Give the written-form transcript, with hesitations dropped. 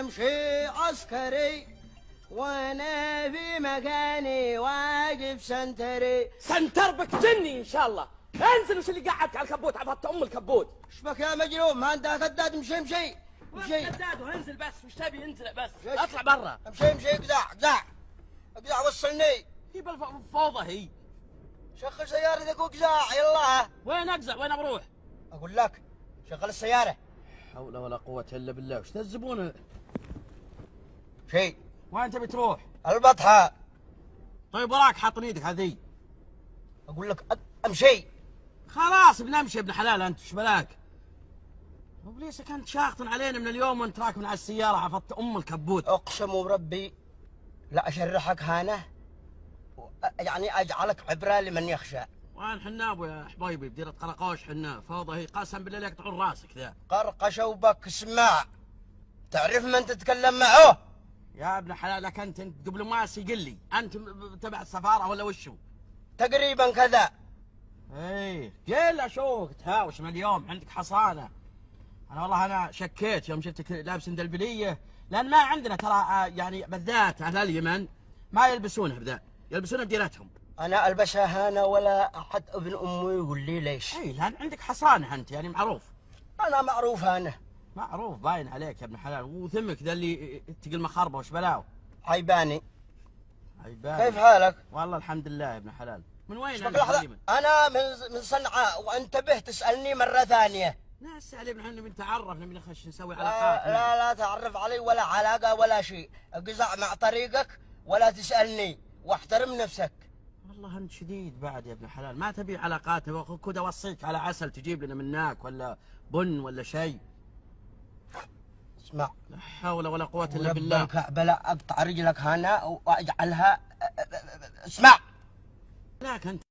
امشي عسكري وانا في مكاني واقف سنتري. سنتر بك جني ان شاء الله. انزل وش اللي قعدك على الكبوت عفت ام الكبوت. ايش بك يا مجنون؟ ما انت كداد. امشي امشي امشي كداد وانزل بس. وش تبي انزل بس اطلع برا. امشي امشي اقزع وصلني. هي بالفوضى هي. شغل سيارتك واقزع يلا. وين اقزع وين بروح؟ اقول لك شغل السيارة. حول ولا قوة الا بالله. وش تزبون شيء. وين تبي تروح؟ البطحة. طيب وراك حاط ايدك هذي. اقول لك امشي. خلاص بنمشي ابن حلال انت وش بلاك؟ وليش كنت شاخطن علينا من اليوم وانت راكب على السيارة عفت ام الكبوت. اقسم بربي لا اشرحك هانه يعني اجعلك عبرة لمن يخشى. وين حناب يا حبايبي بديرة قرقوش حناب فوضى هي قسم بالله يقطعون راسك ذا. قرقشوا بك اسمع. تعرف من تتكلم معه؟ يا ابن حلالك انت دبلوماسي قل لي انت تبع السفارة ولا وشو؟ تقريبا كذا. ايه قل اشوفك تهاوش من اليوم عندك حصانة. انا شكيت يوم شفتك لابس اندلبلية لان ما عندنا ترى يعني بالذات اهل اليمن ما يلبسونها بذا يلبسونها بديرتهم. انا البسها هنا ولا احد ابن امي يقول لي ليش. اي لان عندك حصانة انت يعني معروف. انا معروف انا. معروف باين عليك يا ابن حلال وثمك ذا اللي تقل مخربة وش بلاو. عيباني. عيباني. كيف حالك؟ والله الحمد لله يا ابن حلال. من وين انا من صنعاء وانتبه تسالني مرة ثانية. لا اسال ابن حلال بنتعرف نبي نخش نسوي علاقات. لا تعرف علي ولا علاقة ولا شيء. اقزع مع طريقك ولا تسألني واحترم نفسك. والله انت شديد بعد يا ابن حلال ما تبي علاقات. كنت اوصيك على عسل تجيب لنا مناك ولا بن ولا شيء. اسمع لا حول ولا قوة الا بالله. الكعبة لا اقطع رجلك هنا واجعلها. اسمع لك انت